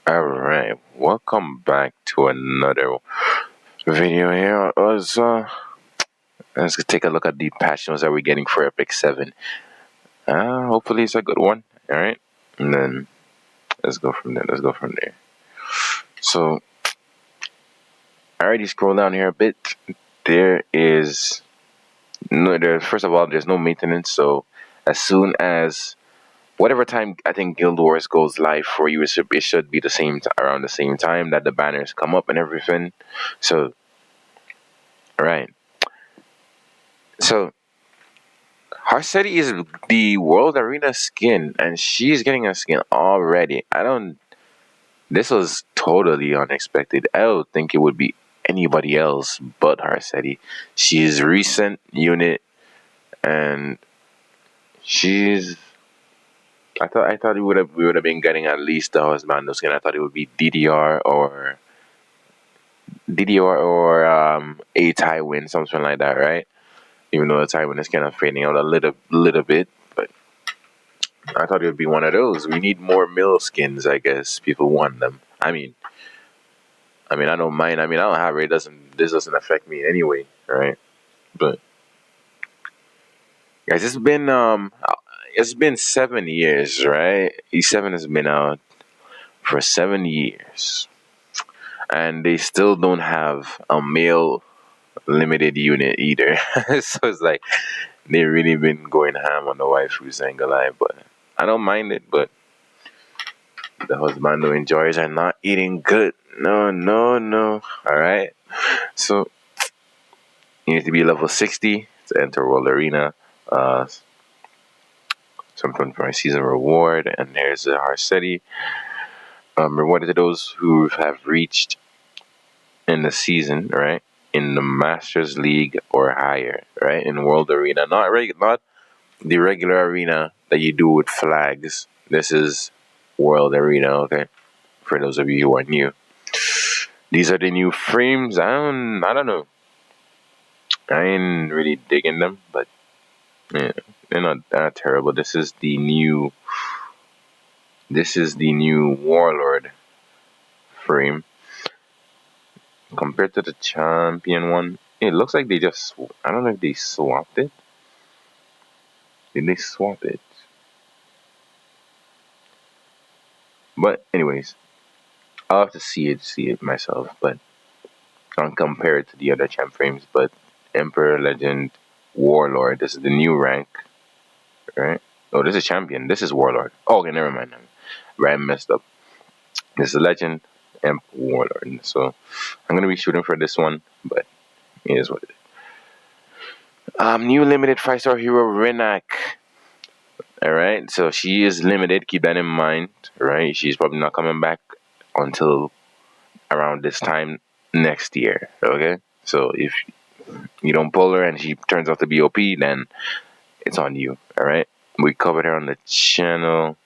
Alright, welcome back to another video here. Let's take a look at the patch notes that we're getting for Epic 7. Hopefully it's a good one. Alright, and then let's go from there. So, I already scroll down here a bit. There is first of all, there's no maintenance, so as soon as whatever time I think Guild Wars goes live for you, it should be the same around the same time that the banners come up and everything. So, right. So Harsetti is the World Arena skin, and she's getting a skin already. I don't. This was totally unexpected. I don't think it would be anybody else but Harsetti. She's recent unit, and she's. I thought we would have been getting at least the Husbando skin. I thought it would be DDR or a Tywin, something like that, right? Even though the Tywin is kind of fading out a little bit, but I thought it would be one of those. We need more mill skins, I guess. People want them. I don't mind. I don't have it. This doesn't affect me anyway, right? But guys, it's been 7 years, right? E7 has been out for 7 years, and they still don't have a male limited unit either. So it's like they really been going ham on the waifus angle line, but I don't mind it, but the husbando enjoyers are not eating good. No, no, no. Alright. So you need to be level 60 to enter World Arena. Something for a season reward, and there's a Harsetti. Rewarded to those who have reached in the season, right? In the Masters League or higher, right? In World Arena. Not the regular arena that you do with flags. This is World Arena, okay? For those of you who are new. These are the new frames. I don't know. I ain't really digging them, but yeah, they're not that terrible. This is the new Warlord frame compared to the champion one. It looks like they just I don't know if they swapped it. Did they swap it? But anyways, I'll have to see it myself, but can't compare it to the other champ frames. But Emperor Legend Warlord, this is the new rank, right? Oh, this is champion. This is Warlord. Oh, okay, never mind. Right, I messed up. This is Legend and Warlord. So I'm gonna be shooting for this one, but it is what it is. New limited 5-star hero Rinak. All right, so she is limited. Keep that in mind, right? She's probably not coming back until around this time next year. Okay, so if you don't pull her and she turns out to be OP, then it's on you. All right, we covered her on the channel.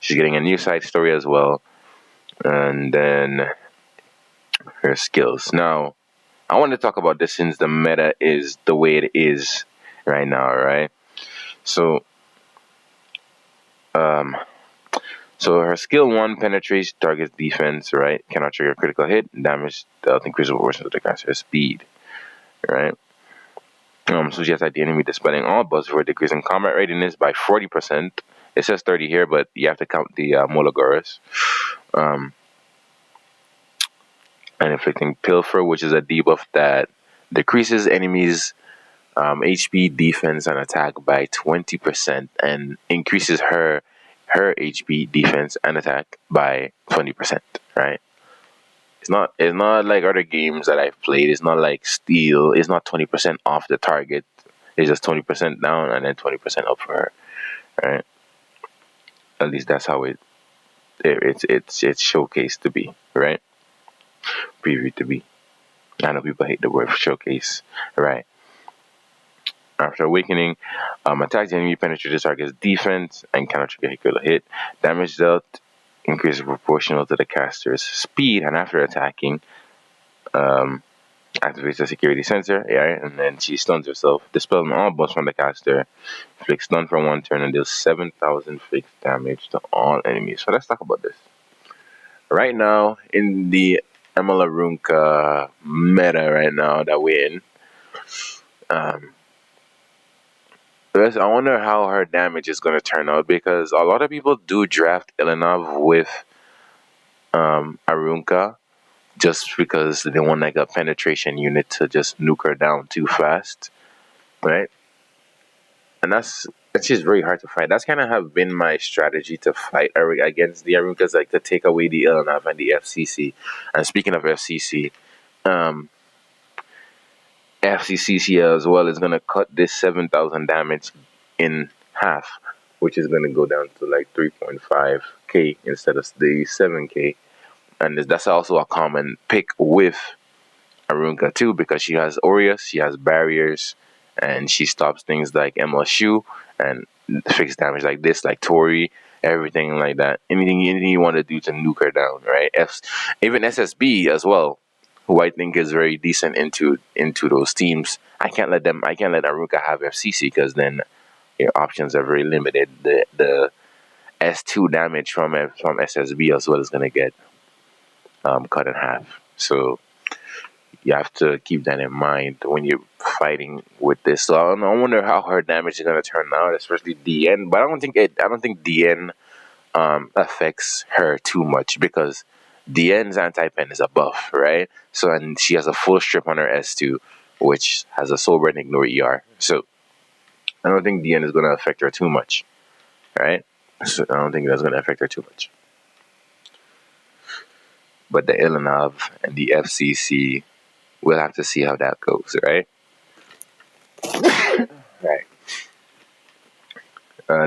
She's getting a new side story as well, and then her skills. Now, I want to talk about this since the meta is the way it is right now, right? So, um, so her skill one penetrates target's defense, right? Cannot trigger critical hit, damage dealt increases proportion to the caster's speed, right? Suggests that the enemy dispelling all buffs for decreasing combat readiness by 40%. It says 30 here, but you have to count the Mologoras. Um, and inflicting Pilfer, which is a debuff that decreases enemies' HP, defense, and attack by 20%, and increases her HP, defense, and attack by 20%. Right? It's not like other games that I've played. It's not like Steel. It's not 20% off the target. It's just 20% down and then 20% up for her. Right? At least that's how it's showcased to be. Right? Preview to be. I know people hate the word showcase. Right? After awakening, attack the enemy penetrates target's defense and cannot trigger a critical hit. Damage dealt increases proportional to the caster's speed, and after attacking, um, activates the security sensor, yeah, and then she stuns herself. Dispelling all buffs from the caster, inflicts stun for one turn and deals 7,000 fixed damage to all enemies. So let's talk about this. Right now in the Amalarunka meta right now that we're in, um, I wonder how her damage is going to turn out because a lot of people do draft Ilinov with Arunka just because they want like a penetration unit to just nuke her down too fast, right? And that's just very hard to fight. That's kind of have been my strategy to fight against the Arunkas, like to take away the Ilinov and the FCC. And speaking of FCC, um, FCC as well is gonna cut this 7,000 damage in half, which is gonna go down to like 3.5k instead of the 7k. And that's also a common pick with Arunka too because she has Aureus, she has barriers, and she stops things like MLSU and fixed damage like this, like Tori, everything like that. Anything you want to do to nuke her down, right? Even SSB as well, who I think is very decent into those teams. I can't let Arunka have FCC because then your options are very limited. The S2 damage from SSB as well is gonna get cut in half. So you have to keep that in mind when you're fighting with this. So I wonder how her damage is gonna turn out, especially DN. But I don't think DN affects her too much because DN's anti-pen is a buff, right? So and she has a full strip on her S2, which has a sober and ignore ER. So I don't think DN is gonna affect her too much, right? So I don't think that's gonna affect her too much. But the Ilinov and the FCC, we'll have to see how that goes, right? Right.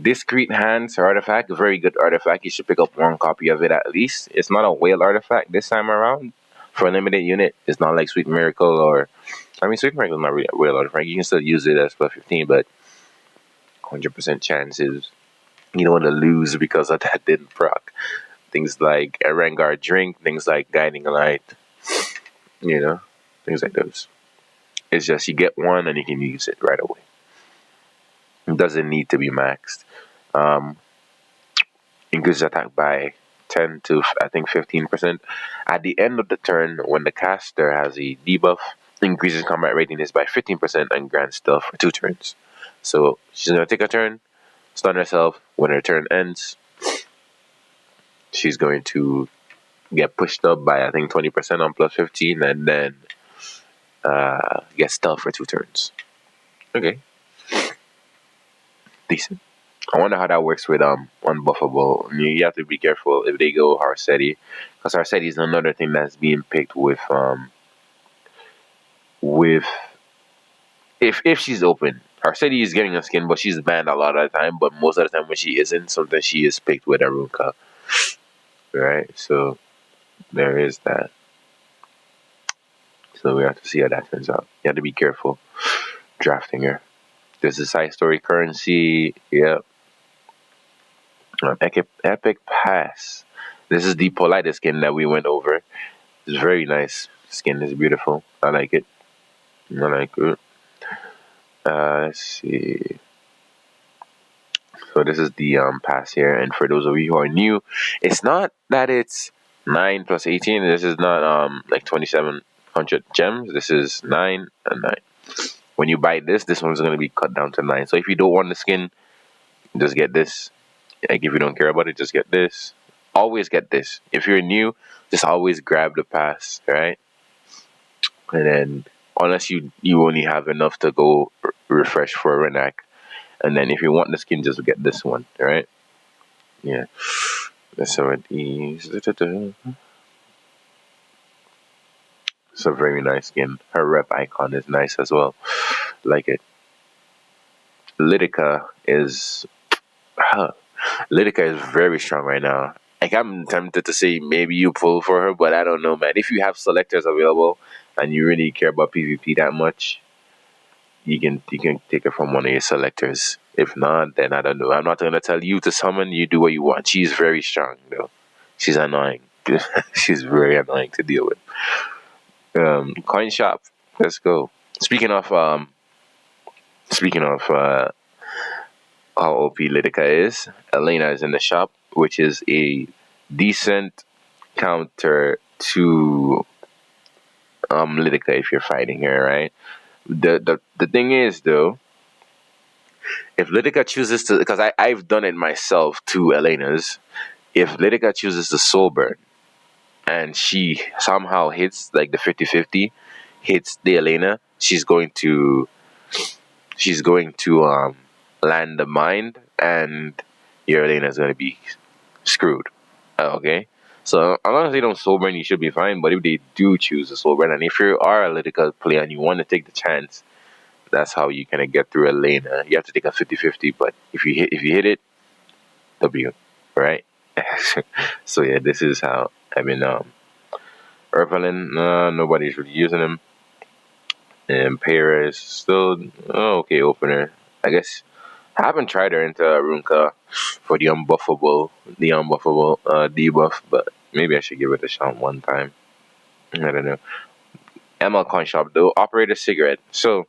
Discreet Hands artifact, a very good artifact. You should pick up one copy of it at least. It's not a whale artifact this time around for a limited unit. It's not like Sweet Miracle or, I mean, Sweet Miracle is not really a whale artifact. You can still use it as plus 15, but 100% chances you don't want to lose because of that didn't proc. Things like a Rengar Drink, things like Guiding Light, you know, things like those. It's just you get one and you can use it right away. It doesn't need to be maxed. Um, Increases attack by 10 to I think 15%. At the end of the turn, when the caster has a debuff, increases combat readiness by 15% and grants stealth for 2 turns. So she's gonna take a turn, stun herself. When her turn ends, she's going to get pushed up by I think 20% on plus 15, and then get stealth for 2 turns. Okay, decent. I wonder how that works with unbuffable. You have to be careful if they go Harsetti, because Harsetti is another thing that's being picked with if she's open. Harsetti is getting a skin, but she's banned a lot of the time. But most of the time when she isn't, sometimes she is picked with Arunka. Right? So there is that. So we have to see how that turns out. You have to be careful drafting her. There's a side story currency. Yep. Epic Pass. This is the politest skin that we went over. It's very nice. Skin is beautiful. I like it. I like it. Let's see. So this is the pass here, and for those of you who are new, it's not that it's 9 plus 18. This is not like 2,700 gems. This is 9 and 9. When you buy this one's gonna be cut down to 9. So if you don't want the skin, just get this. Like if you don't care about it, just get this. Always get this. If you're new, just always grab the pass, right? And then unless you only have enough to go refresh for Rinak, and then if you want the skin, just get this one, right? Yeah. That's how it is. It's a very nice skin. Her rep icon is nice as well. Like it. Lidica is huh, Lidica is very strong right now. Like I'm tempted to say maybe you pull for her, but I don't know, man. If you have selectors available and you really care about PvP that much, you can take it from one of your selectors. If not, then I don't know. I'm not gonna tell you to summon. You do what you want. She's very strong though. She's annoying. She's very annoying to deal with. Coin shop. Let's go. Speaking of how OP Lidica is, Elena is in the shop, which is a decent counter to Lidica if you're fighting her, right? The thing is though, if Lidica chooses to, because I've done it myself to Elena's, if Lidica chooses to soul burn and she somehow hits like the 50-50, hits the Elena, she's going to land the mind, and your Elena's going to be screwed. Okay? So, as long as they don't soul burn, you should be fine. But if they do choose a soul burn, and if you are a Lidica player and you want to take the chance, that's how you kind of get through Elena. You have to take a 50-50, but if you hit it, W. Right? So, yeah, this is how, I mean, Erpelin, nobody's really using him. And Paris, still okay opener. I guess I haven't tried her into Runka for the unbuffable debuff, but maybe I should give it a shot one time. I don't know. ML Coin Shop though, Operator Cigarette. So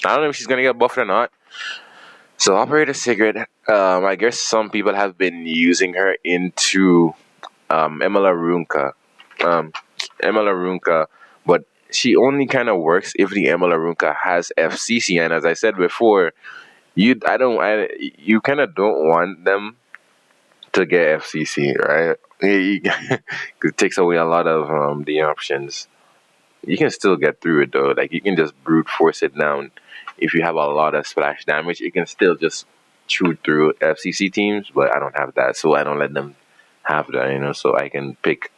I don't know if she's gonna get buffed or not. So Operator Cigarette, I guess some people have been using her into Emila Runka. Um, Emila Runka, but she only kind of works if the Emila Runka has FCC, and as I said before, you kind of don't want them to get FCC, right? It takes away a lot of the options. You can still get through it though. Like you can just brute force it down. If you have a lot of splash damage, it can still just chew through FCC teams. But I don't have that, so I don't let them have that. So I can pick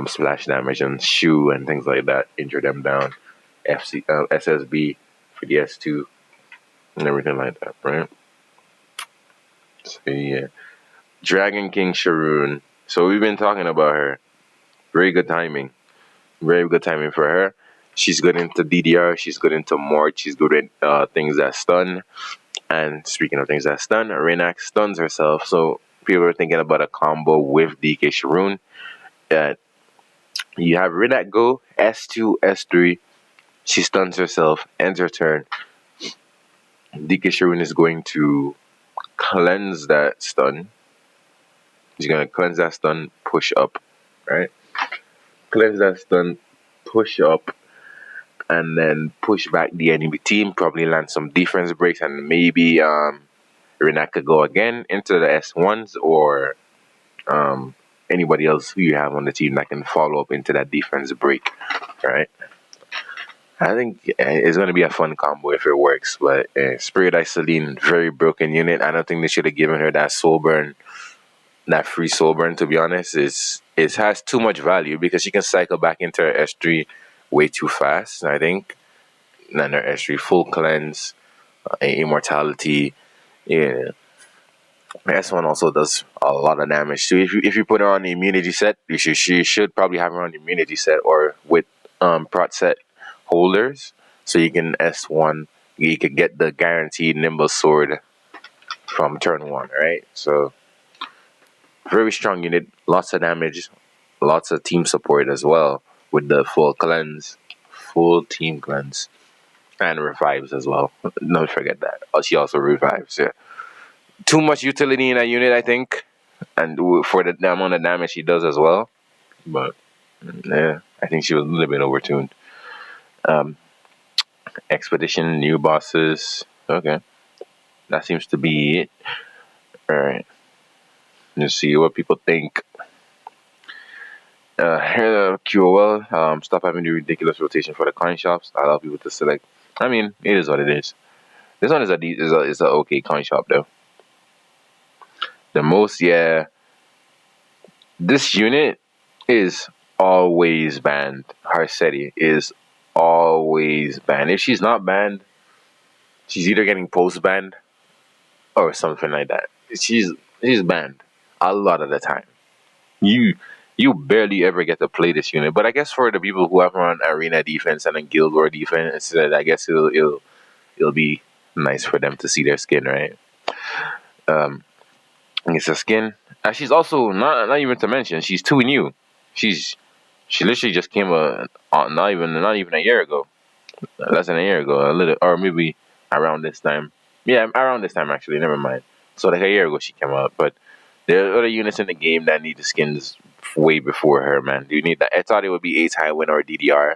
splash damage and shoe and things like that, injure them down. SSB for the S2 and everything like that, right? So yeah. Dragon King Sharoon. So we've been talking about her. Very good timing. Very good timing for her. She's good into DDR. She's good into Mort. She's good at things that stun. And speaking of things that stun, Rinak stuns herself. So people are thinking about a combo with DK Sharoon. That you have Rinak go S2, S3. She stuns herself. Ends her turn. DK Sharoon is going to cleanse that stun. He's going to cleanse that stun, push up. Right? Cleanse that stun, push up, and then push back the enemy team. Probably land some defense breaks, and maybe Rinak could go again into the S1s or um, anybody else who you have on the team that can follow up into that defense break. Right? I think it's going to be a fun combo if it works. But Spirit Isoline, very broken unit. I don't think they should have given her that soul burn, that free soul burn. To be honest, it has too much value because she can cycle back into her S3 way too fast. I think. And her S3 full cleanse, immortality. Yeah, S1 also does a lot of damage. So if you put her on the immunity set, she should probably have her on the immunity set or with prot set holders, so you can S1. You could get the guaranteed nimble sword from turn one, right? So very strong unit, lots of damage, lots of team support as well with the full team cleanse, and revives as well. Don't forget that. She also revives. Yeah, too much utility in that unit, I think, and for the amount of damage she does as well. But yeah, I think she was a little bit overtuned. Um, Expedition, new bosses. Okay, that seems to be it. All right, let's see what people think. QOL, stop having the ridiculous rotation for the coin shops. Allow people to select. I mean, it is what it is. This one is a okay coin shop though. The most, yeah. This unit is always banned. Harsetti is always banned. If she's not banned, she's either getting post banned or something like that. She's banned a lot of the time. You you barely ever get to play this unit. But I guess for the people who have run arena defense and then guild war defense, I guess it'll be nice for them to see their skin, right? Um, it's a skin. And she's also not even to mention she's too new. She's She literally just came not even a year ago, less than a year ago, a little or maybe around this time. Yeah, around this time actually. Never mind. So like a year ago she came out, but there are other units in the game that need the skins way before her, man. You need that. I thought it would be Ace Highwind or DDR.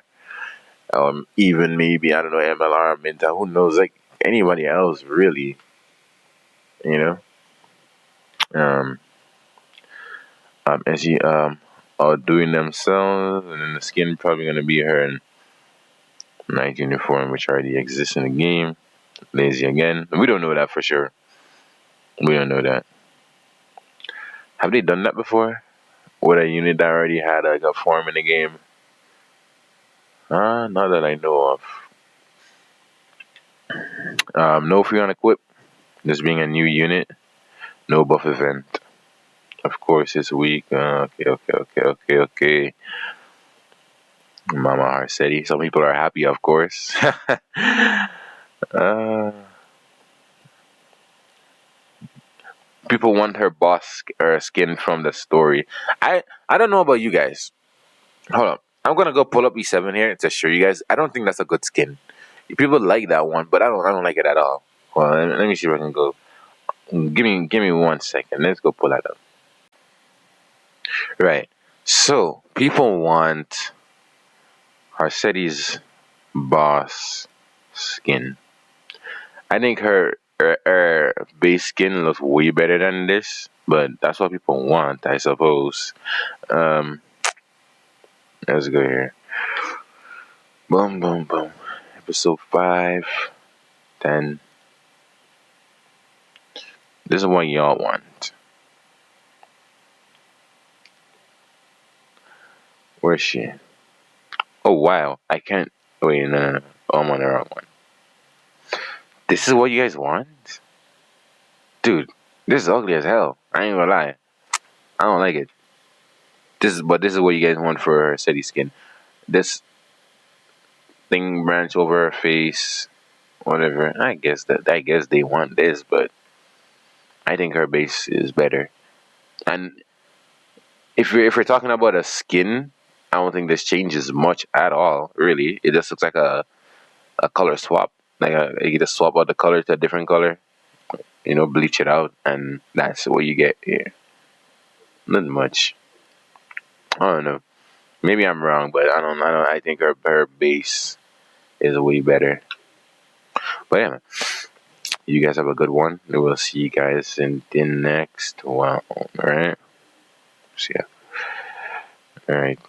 Even maybe, I don't know, MLR, Minta, who knows? Like anybody else, really. You know. Um, and she outdoing themselves, and then the skin probably gonna be her in night uniform, which already exists in the game. Lazy again. We don't know that for sure. We don't know that. Have they done that before? With a unit that already had like a form in the game? Not that I know of. No free on equip. This being a new unit. No buff event. Of course, it's weak. Okay. Mama Harsetti. Some people are happy, of course. uh, People want her boss or skin from the story. I don't know about you guys. Hold on. I'm gonna go pull up E7 here to show you guys. I don't think that's a good skin. People like that one, but I don't like it at all. Well, let me see if I can go. Give me 1 second. Let's go pull that up. Right. So people want Harsetti's boss skin. I think her base skin looks way better than this, but that's what people want, I suppose. Um, let's go here. Boom, boom, boom. Episode 5, 10. This is what y'all want. Where's she? Oh wow, I can't. Wait, no. Oh, I'm on the wrong one. This is what you guys want, dude. This is ugly as hell. I ain't gonna lie. I don't like it. This is what you guys want for her city skin. This thing branch over her face, whatever. I guess they want this, but I think her base is better. And if we're talking about a skin, I don't think this changes much at all. Really, it just looks like a color swap. Like you just swap out the color to a different color. Bleach it out, and that's what you get here. Not much. I don't know. Maybe I'm wrong, but I don't. I think her base is way better. But yeah, man, you guys have a good one. We'll see you guys in the next one. All right. See ya. All right.